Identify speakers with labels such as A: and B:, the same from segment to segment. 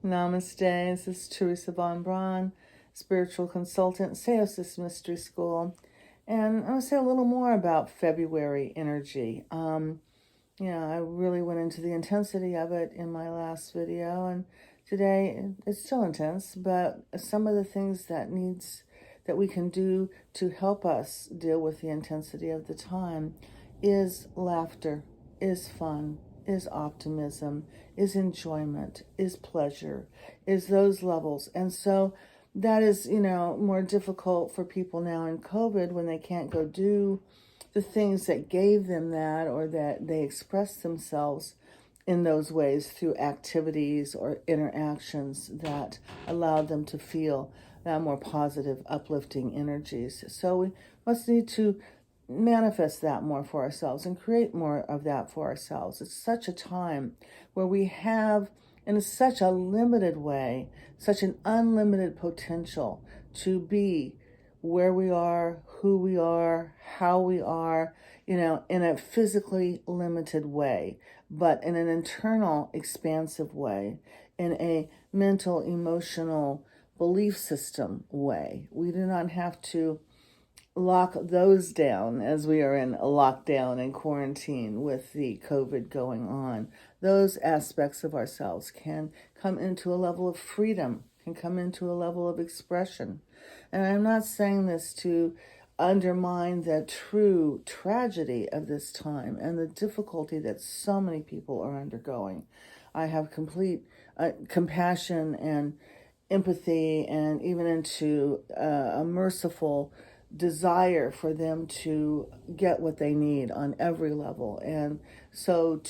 A: Namaste. This is Teresa von Braun, spiritual consultant, Seosis Mystery School. And I'm going to say a little more about February energy. I really went into the intensity of it in my last video, and today it's still intense, but some of the things that we can do to help us deal with the intensity of the time is laughter, is fun, is optimism, is enjoyment, is pleasure, is those levels. And so that is, more difficult for people now in COVID when they can't go do the things that gave them that, or that they express themselves in those ways through activities or interactions that allowed them to feel that more positive, uplifting energies. So we must need to manifest that more for ourselves and create more of that for ourselves. It's such a time where we have, in such a limited way, such an unlimited potential to be where we are, who we are, how we are, in a physically limited way, but in an internal, expansive way, in a mental, emotional, belief system way. We do not have to lock those down as we are in a lockdown and quarantine with the COVID going on. Those aspects of ourselves can come into a level of freedom, can come into a level of expression. And I'm not saying this to undermine the true tragedy of this time and the difficulty that so many people are undergoing. I have complete compassion and empathy, and even into a merciful desire for them to get what they need on every level. And so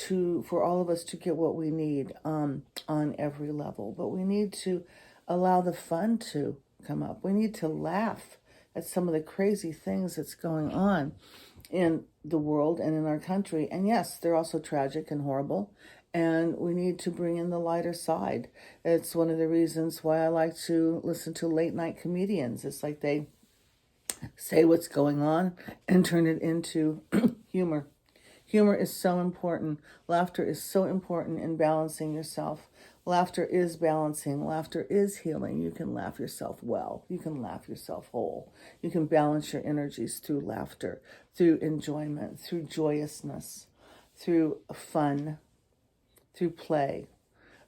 A: for all of us to get what we need on every level, but we need to allow the fun to come up. We need to laugh at some of the crazy things that's going on in the world and in our country. And yes, they're also tragic and horrible. And we need to bring in the lighter side. It's one of the reasons why I like to listen to late night comedians. It's like they say what's going on and turn it into humor. Humor is so important. Laughter is so important in balancing yourself. Laughter is balancing. Laughter is healing. You can laugh yourself well. You can laugh yourself whole. You can balance your energies through laughter, through enjoyment, through joyousness, through fun, through play,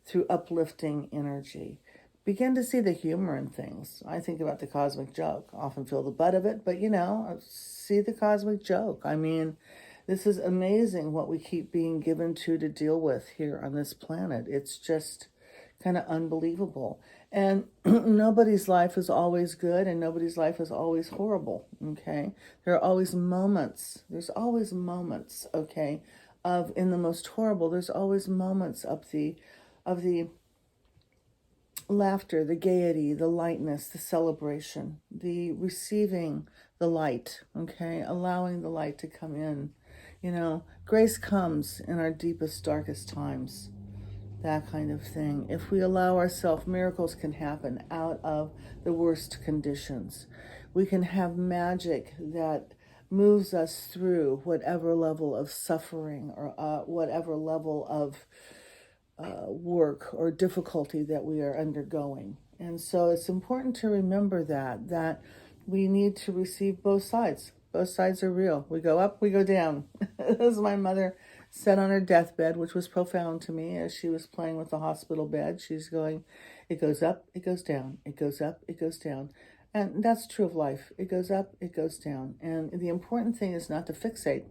A: through uplifting energy. Begin to see the humor in things. I think about the cosmic joke. Often feel the butt of it, but see the cosmic joke. I mean, this is amazing what we keep being given to deal with here on this planet. It's just kind of unbelievable. And nobody's life is always good, and nobody's life is always horrible, okay? There are always moments. There's always moments, okay, of in the most horrible. There's always moments of the laughter, the gaiety, the lightness, the celebration, the receiving the light, okay? Allowing the light to come in. Grace comes in our deepest, darkest times, that kind of thing. If we allow ourselves, miracles can happen out of the worst conditions. We can have magic that moves us through whatever level of suffering or whatever level of work or difficulty that we are undergoing. And so it's important to remember that we need to receive both sides. Both sides are real. We go up, we go down. As my mother said on her deathbed, which was profound to me as she was playing with the hospital bed. She's going, it goes up, it goes down. It goes up, it goes down. And that's true of life. It goes up, it goes down. And the important thing is not to fixate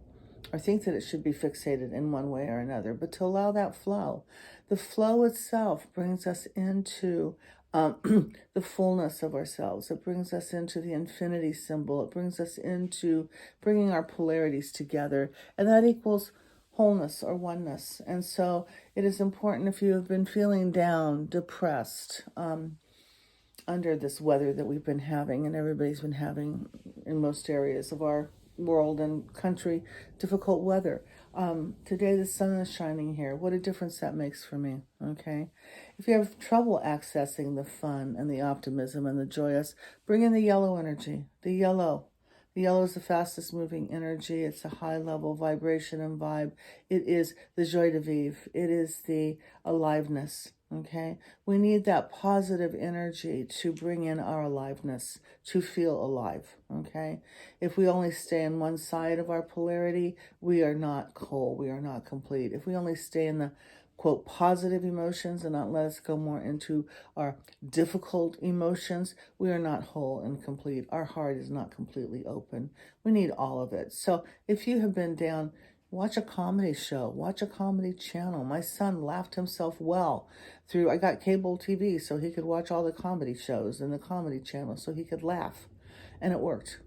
A: or think that it should be fixated in one way or another, but to allow that flow. The flow itself brings us into the fullness of ourselves. It brings us into the infinity symbol. It brings us into bringing our polarities together, and that equals wholeness or oneness. And so it is important, if you have been feeling down, depressed, under this weather that we've been having and everybody's been having in most areas of our world and country, difficult weather. Today the sun is shining here. What a difference that makes for me, okay? If you have trouble accessing the fun and the optimism and the joyous, bring in the yellow energy. The yellow is the fastest moving energy. It's a high level vibration and vibe. It is the joie de vivre. It is the aliveness, Okay, we need that positive energy to bring in our aliveness, to feel alive. Okay, if we only stay in one side of our polarity, we are not whole, we are not complete. If we only stay in the quote positive emotions and not let us go more into our difficult emotions, we are not whole and complete. Our heart is not completely open. We need all of it. So if you have been down, watch a comedy show, watch a comedy channel. My son laughed himself well through, I got cable TV so he could watch all the comedy shows and the comedy channel so he could laugh. And it worked,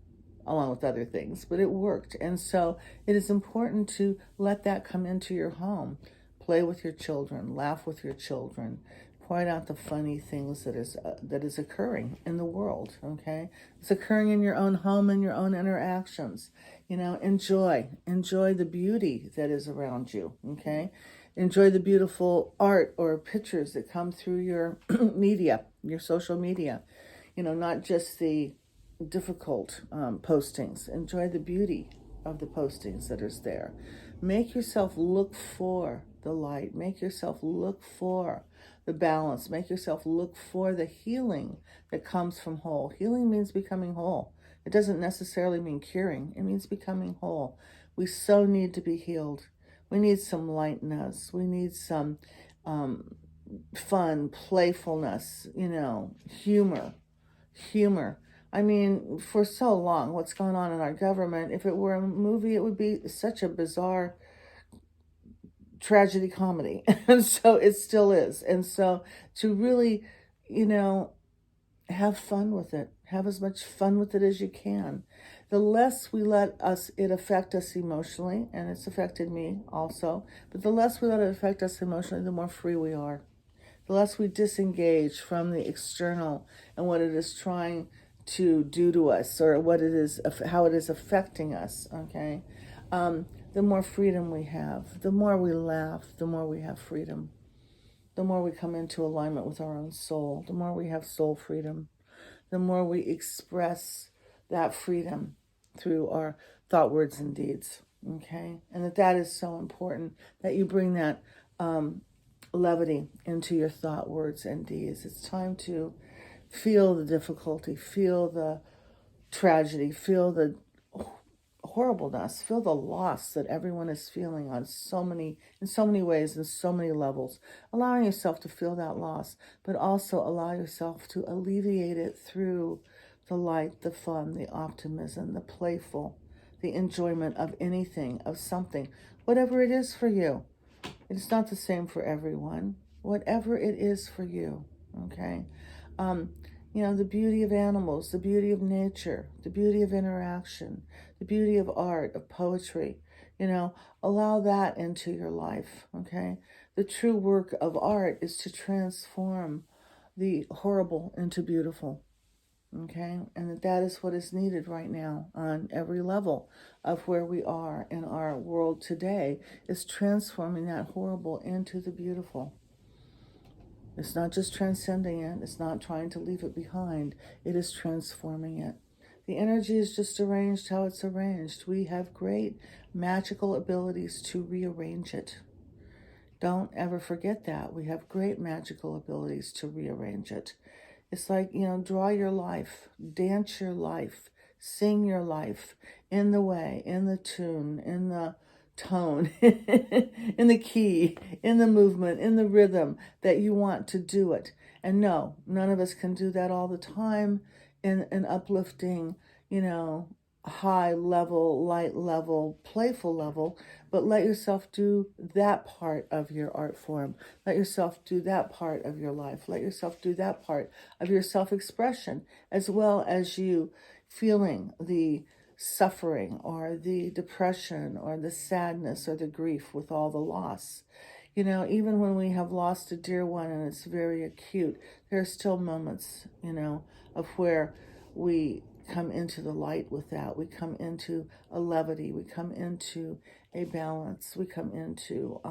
A: along with other things, but it worked. And so it is important to let that come into your home. Play with your children, laugh with your children, point out the funny things that is occurring in the world. Okay, it's occurring in your own home and your own interactions. Enjoy the beauty that is around you. Okay, enjoy the beautiful art or pictures that come through your media, your social media. Not just the difficult postings. Enjoy the beauty of the postings that is there. Make yourself look for the light. Make yourself look for the balance. Make yourself look for the healing that comes from whole. Healing means becoming whole. It doesn't necessarily mean curing. It means becoming whole. We so need to be healed. We need some lightness. We need some fun, playfulness, humor. I mean, for so long, what's going on in our government, if it were a movie, it would be such a bizarre tragedy comedy. And so it still is. And so to really, have fun with it, have as much fun with it as you can. The less we let it affect us emotionally, and it's affected me also, but the less we let it affect us emotionally, the more free we are. The less we disengage from the external and what it is trying to do to us, or how it is affecting us, okay? The more freedom we have, the more we laugh, the more we have freedom, the more we come into alignment with our own soul, the more we have soul freedom, the more we express that freedom through our thought, words, and deeds, okay? And that is so important, that you bring that levity into your thought, words, and deeds. It's time to feel the difficulty, feel the tragedy, feel the horribleness, feel the loss that everyone is feeling in so many ways and so many levels. Allowing yourself to feel that loss, but also allow yourself to alleviate it through the light, the fun, the optimism, the playful, the enjoyment of anything, of something, whatever it is for you. It's not the same for everyone. Whatever it is for you, okay? The beauty of animals, the beauty of nature, the beauty of interaction, the beauty of art, of poetry, allow that into your life, okay? The true work of art is to transform the horrible into beautiful, okay? And that is what is needed right now on every level of where we are in our world today, is transforming that horrible into the beautiful. It's not just transcending it. It's not trying to leave it behind. It is transforming it. The energy is just arranged how it's arranged. We have great magical abilities to rearrange it. Don't ever forget that. We have great magical abilities to rearrange it. It's like, draw your life, dance your life, sing your life in the way, in the tune, in the tone, in the key, in the movement, in the rhythm that you want to do it. And no, none of us can do that all the time in an uplifting, high level, light level, playful level, but let yourself do that part of your art form. Let yourself do that part of your life. Let yourself do that part of your self-expression, as well as you feeling the suffering or the depression or the sadness or the grief with all the loss. Even when we have lost a dear one and it's very acute, there are still moments, of where we come into the light with that. We come into a levity. We come into a balance. We come into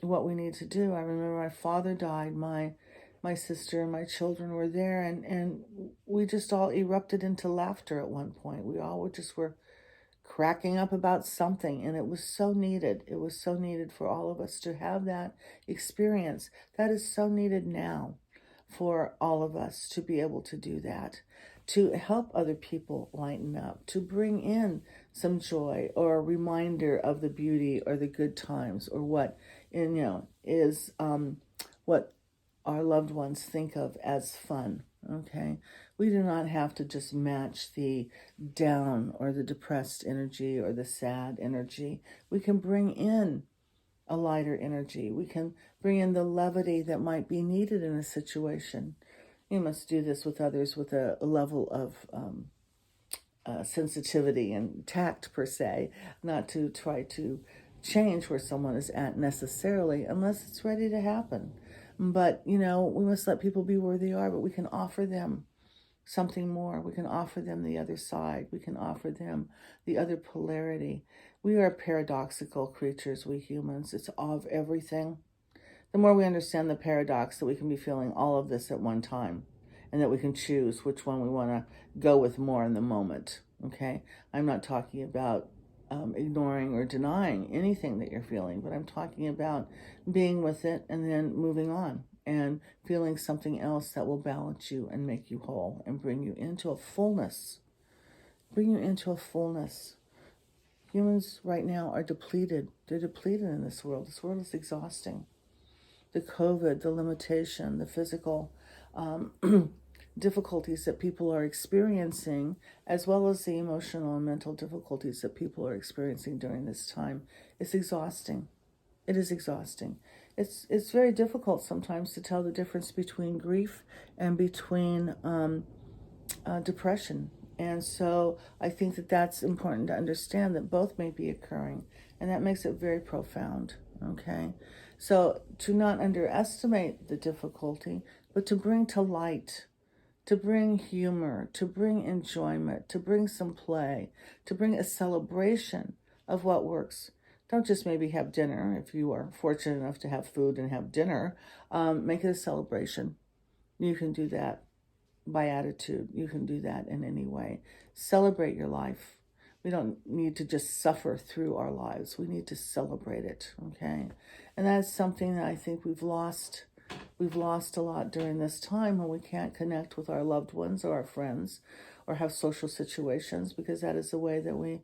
A: what we need to do. I remember my father died. My sister and my children were there, and we just all erupted into laughter at one point. We all were cracking up about something, and it was so needed. It was so needed for all of us to have that experience. That is so needed now for all of us to be able to do that, to help other people lighten up, to bring in some joy or a reminder of the beauty or the good times or what is what our loved ones think of as fun. Okay, we do not have to just match the down or the depressed energy or the sad energy. We can bring in a lighter energy. We can bring in the levity that might be needed in a situation. You must do this with others with a level of sensitivity and tact, per se, not to try to change where someone is at necessarily, unless it's ready to happen. But, we must let people be where they are, but we can offer them something more. We can offer them the other side. We can offer them the other polarity. We are paradoxical creatures, we humans. It's of everything. The more we understand the paradox that we can be feeling all of this at one time, and that we can choose which one we want to go with more in the moment. Okay? I'm not talking about ignoring or denying anything that you're feeling, but I'm talking about being with it and then moving on and feeling something else that will balance you and make you whole and bring you into a fullness. Bring you into a fullness. Humans right now are depleted. They're depleted in this world. This world is exhausting. The COVID, the limitation, the physical difficulties that people are experiencing, as well as the emotional and mental difficulties that people are experiencing during this time, is exhausting. It is exhausting. It's very difficult sometimes to tell the difference between grief and between depression. And so I think that that's important to understand, that both may be occurring, and that makes it very profound. Okay, so to not underestimate the difficulty, but to bring to light, to bring humor, to bring enjoyment, to bring some play, to bring a celebration of what works. Don't just maybe have dinner. If you are fortunate enough to have food and have dinner, make it a celebration. You can do that by attitude. You can do that in any way. Celebrate your life. We don't need to just suffer through our lives. We need to celebrate it, okay? And that's something that I think we've lost. We've lost a lot during this time when we can't connect with our loved ones or our friends or have social situations, because that is the way that we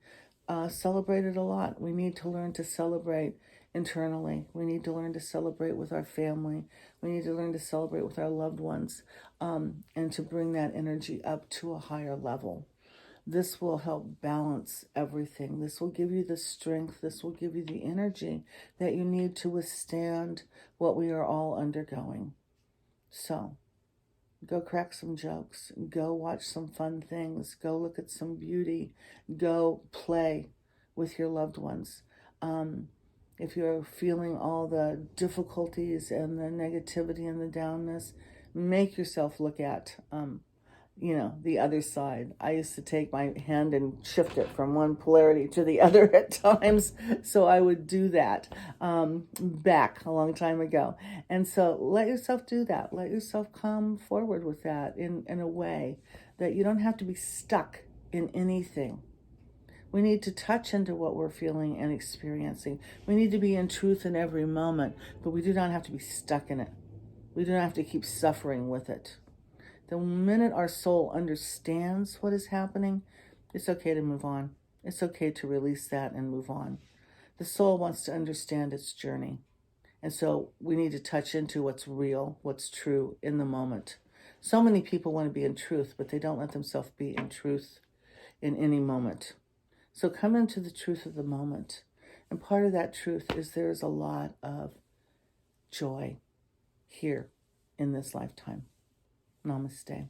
A: celebrated a lot. We need to learn to celebrate internally. We need to learn to celebrate with our family. We need to learn to celebrate with our loved ones, and to bring that energy up to a higher level. This will help balance everything. This will give you the strength. This will give you the energy that you need to withstand what we are all undergoing. So, go crack some jokes. Go watch some fun things. Go look at some beauty. Go play with your loved ones. If you're feeling all the difficulties and the negativity and the downness, make yourself look at the other side. I used to take my hand and shift it from one polarity to the other at times. So I would do that back a long time ago. And so let yourself do that. Let yourself come forward with that in a way that you don't have to be stuck in anything. We need to touch into what we're feeling and experiencing. We need to be in truth in every moment, but we do not have to be stuck in it. We do not have to keep suffering with it. The minute our soul understands what is happening, it's okay to move on. It's okay to release that and move on. The soul wants to understand its journey. And so we need to touch into what's real, what's true in the moment. So many people want to be in truth, but they don't let themselves be in truth in any moment. So come into the truth of the moment. And part of that truth is there's a lot of joy here in this lifetime. Namaste.